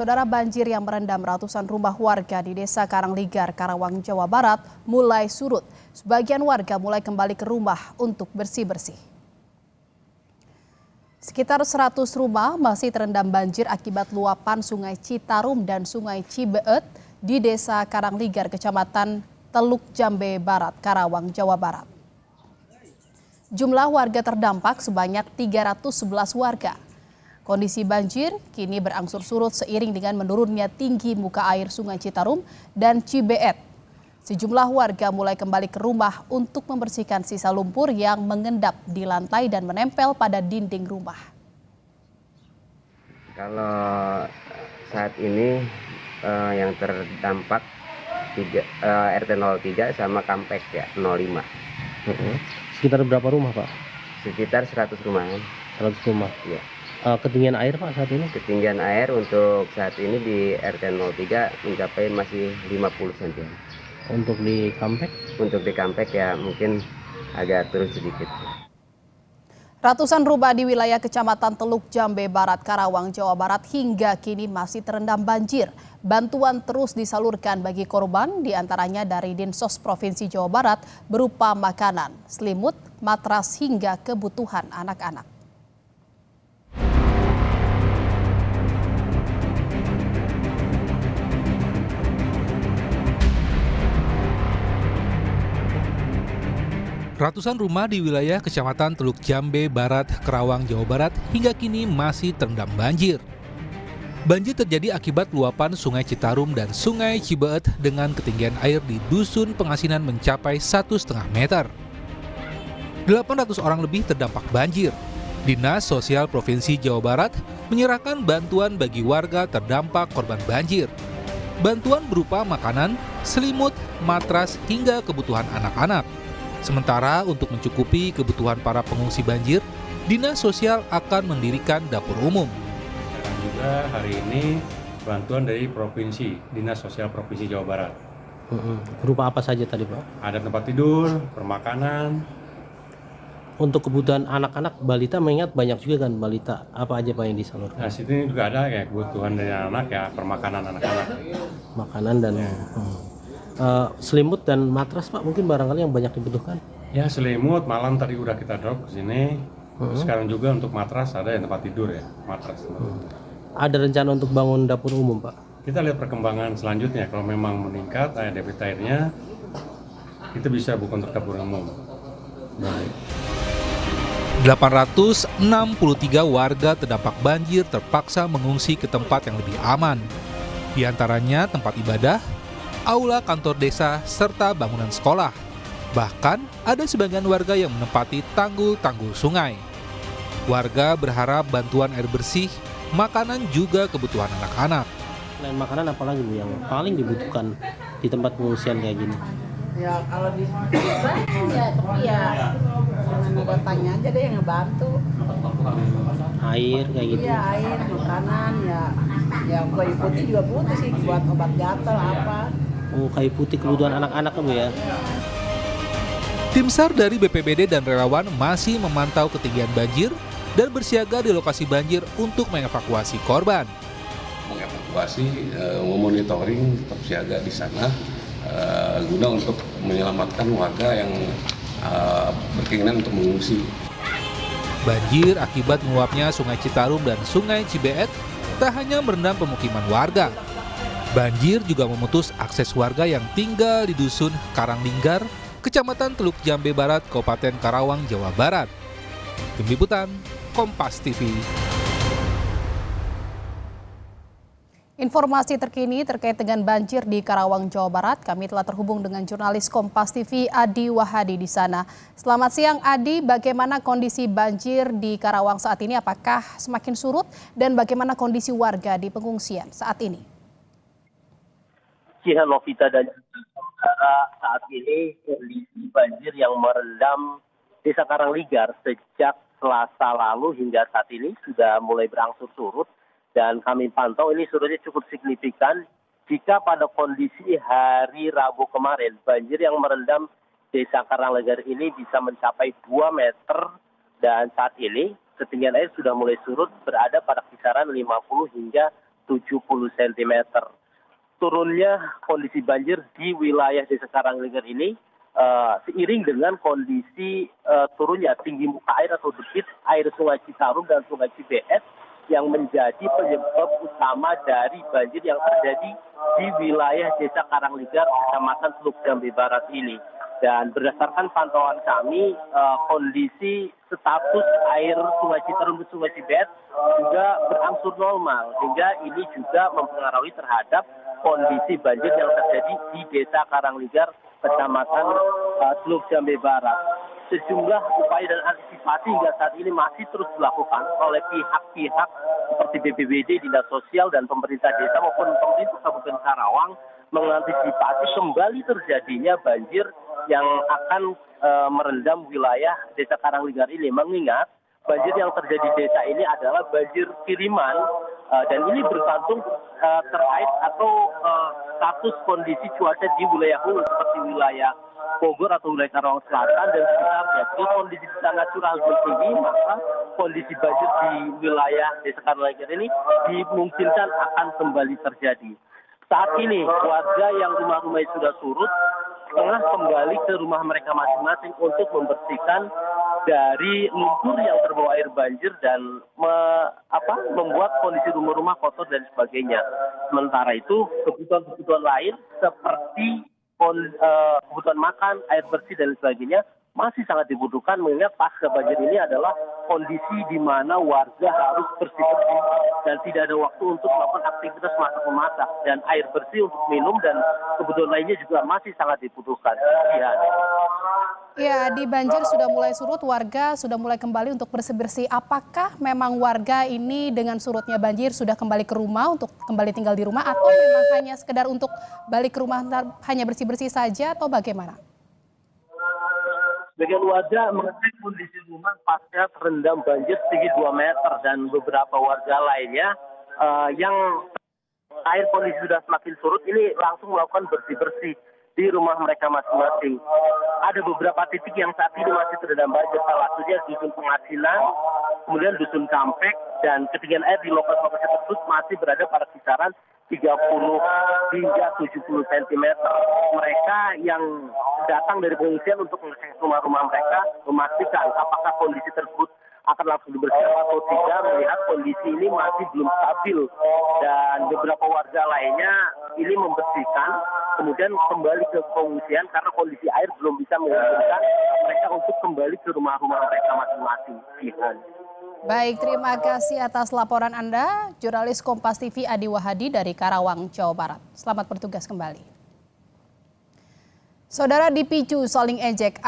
Saudara, banjir yang merendam ratusan rumah warga di Desa Karangligar, Karawang, Jawa Barat mulai surut. Sebagian warga mulai kembali ke rumah untuk bersih-bersih. Sekitar 100 rumah masih terendam banjir akibat luapan Sungai Citarum dan Sungai Cibeet di Desa Karangligar, Kecamatan Teluk Jambe Barat, Karawang, Jawa Barat. Jumlah warga terdampak sebanyak 311 warga. Kondisi banjir kini berangsur surut seiring dengan menurunnya tinggi muka air Sungai Citarum dan Cibeet. Sejumlah warga mulai kembali ke rumah untuk membersihkan sisa lumpur yang mengendap di lantai dan menempel pada dinding rumah. Kalau saat ini yang terdampak RT 03 sama Kampek ya 05. Sekitar berapa rumah, Pak? Sekitar 100 rumah. 100 rumah. Ya. Ketinggian air, Pak, saat ini? Ketinggian air untuk saat ini di RT 03 mencapai masih 50 cm. Untuk di Kampek? Untuk di Kampek ya mungkin agak turun sedikit. Ratusan rumah di wilayah Kecamatan Teluk Jambe Barat, Karawang, Jawa Barat hingga kini masih terendam banjir. Bantuan terus disalurkan bagi korban, diantaranya dari Dinsos Provinsi Jawa Barat berupa makanan, selimut, matras hingga kebutuhan anak-anak. Ratusan rumah di wilayah Kecamatan Teluk Jambe Barat, Karawang, Jawa Barat hingga kini masih terendam banjir. Banjir terjadi akibat luapan Sungai Citarum dan Sungai Cibeet dengan ketinggian air di Dusun Pengasinan mencapai 1,5 meter. 800 orang lebih terdampak banjir. Dinas Sosial Provinsi Jawa Barat menyerahkan bantuan bagi warga terdampak korban banjir. Bantuan berupa makanan, selimut, matras hingga kebutuhan anak-anak. Sementara untuk mencukupi kebutuhan para pengungsi banjir, Dinas Sosial akan mendirikan dapur umum. Dan juga hari ini bantuan dari Provinsi, Dinas Sosial Provinsi Jawa Barat. Berupa apa saja tadi, Pak? Ada tempat tidur, permakanan. Untuk kebutuhan anak-anak, balita mengingat banyak juga kan balita. Apa aja, Pak, yang disalurkan? Nah, situ juga ada ya kebutuhan dari anak ya, permakanan anak-anak. Makanan dan selimut dan matras, Pak, mungkin barangkali yang banyak dibutuhkan. Ya, selimut malam tadi udah kita drop ke sini. Sekarang juga untuk matras ada yang tempat tidur ya, matras. Ada rencana untuk bangun dapur umum, Pak? Kita lihat perkembangan selanjutnya. Kalau memang meningkat debit airnya, itu bisa buka untuk dapur umum. Baik. 863 warga terdampak banjir terpaksa mengungsi ke tempat yang lebih aman. Di antaranya tempat ibadah, aula kantor desa, serta bangunan sekolah. Bahkan ada sebagian warga yang menempati tanggul-tanggul sungai. Warga berharap bantuan air bersih, makanan juga kebutuhan anak-anak. Selain makanan, apa lagi, Bu, yang paling dibutuhkan di tempat pengungsian kayak gini? Ya kalau di desa ya tapi ya dengan datangnya aja deh yang ngebantu. Air kayak gitu? Iya, air, makanan ya kayu putih juga butuh sih buat obat gatal apa. Oh, kayu putih kebutuhan anak-anak, Bu, ya? Tim SAR dari BPBD dan relawan masih memantau ketinggian banjir dan bersiaga di lokasi banjir untuk mengevakuasi korban. Mengevakuasi, memonitoring, tetap siaga di sana guna untuk menyelamatkan warga yang berkeinginan untuk mengungsi. Banjir akibat meluapnya Sungai Citarum dan Sungai Cibeet tak hanya merendam pemukiman warga. Banjir juga memutus akses warga yang tinggal di Dusun Karangligar, Kecamatan Teluk Jambe Barat, Kabupaten Karawang, Jawa Barat. Tim Liputan, Kompas TV. Informasi terkini terkait dengan banjir di Karawang, Jawa Barat, kami telah terhubung dengan jurnalis Kompas TV Adi Wahadi di sana. Selamat siang Adi, bagaimana kondisi banjir di Karawang saat ini? Apakah semakin surut dan bagaimana kondisi warga di pengungsian saat ini? Cihan Novita dan saat ini kondisi banjir yang merendam Desa Karangligar sejak Selasa lalu hingga saat ini sudah mulai berangsur surut. Dan kami pantau ini surutnya cukup signifikan jika pada kondisi hari Rabu kemarin banjir yang merendam Desa Karangligar ini bisa mencapai 2 meter dan saat ini ketinggian air sudah mulai surut berada pada kisaran 50 hingga 70 cm. Turunnya kondisi banjir di wilayah Desa Karangligar ini seiring dengan kondisi turunnya tinggi muka air atau debit air Sungai Citarum dan Sungai Cibeet yang menjadi penyebab utama dari banjir yang terjadi di wilayah Desa Karangligar, Kecamatan Teluk Jambe Barat ini. Dan berdasarkan pantauan kami, kondisi status air Sungai Citarum dan Sungai Cibeet juga berangsur normal, sehingga ini juga mempengaruhi terhadap kondisi banjir yang terjadi di Desa Karangligar, Kecamatan Teluk Jambe Barat. Sejumlah upaya dan antisipasi hingga saat ini masih terus dilakukan oleh pihak-pihak seperti BPBD, Dinas Sosial, dan pemerintah desa maupun pemerintah Kabupaten Karawang mengantisipasi kembali terjadinya banjir yang akan merendam wilayah Desa Karangligar ini. Mengingat banjir yang terjadi di desa ini adalah banjir kiriman dan ini bergantung terkait atau status kondisi cuaca di wilayah hulu seperti wilayah Bogor atau wilayah Karawang Selatan dan sekitarnya. Jika kondisi di sana curah hujan tinggi, maka kondisi banjir di wilayah Desa Karangligar ini dimungkinkan akan kembali terjadi. Saat ini warga yang rumah-rumahnya sudah surut tengah kembali ke rumah mereka masing-masing untuk membersihkan dari lumpur yang terbawa air banjir dan membuat kondisi rumah-rumah kotor dan sebagainya. Sementara itu kebutuhan-kebutuhan lain seperti kebutuhan makan, air bersih dan sebagainya masih sangat dibutuhkan, mengingat pasca banjir ini adalah kondisi di mana warga harus bersih-bersih dan tidak ada waktu untuk melakukan aktivitas masak-memasak, dan air bersih untuk minum dan kebutuhan lainnya juga masih sangat dibutuhkan. Ya, di banjir sudah mulai surut, warga sudah mulai kembali untuk bersih-bersih. Apakah memang warga ini dengan surutnya banjir sudah kembali ke rumah untuk kembali tinggal di rumah, atau memang hanya sekedar untuk balik ke rumah hanya bersih-bersih saja, atau bagaimana? Sebagian warga mengecek kondisi rumah pasca terendam banjir setinggi 2 meter, dan beberapa warga lainnya yang air kondisi sudah semakin surut ini langsung melakukan bersih-bersih di rumah mereka masing-masing. Ada beberapa titik yang saat ini masih terendam banjir, salah satunya Dusun Pengasinan, kemudian Dusun Kampek, dan ketinggian air di lokasi tersebut masih berada pada kisaran 30 hingga 70 cm. Mereka yang datang dari pengungsian untuk mengecek rumah-rumah mereka memastikan apakah kondisi tersebut akan langsung dibersihkan atau tidak, melihat kondisi ini masih belum stabil, dan beberapa warga lainnya ini membersihkan kemudian kembali ke pengungsian karena kondisi air belum bisa memungkinkan mereka untuk kembali ke rumah-rumah mereka masing-masing. Baik, terima kasih atas laporan Anda, jurnalis Kompas TV Adi Wahadi dari Karawang, Jawa Barat. Selamat bertugas kembali. Saudara, dipicu saling ejek.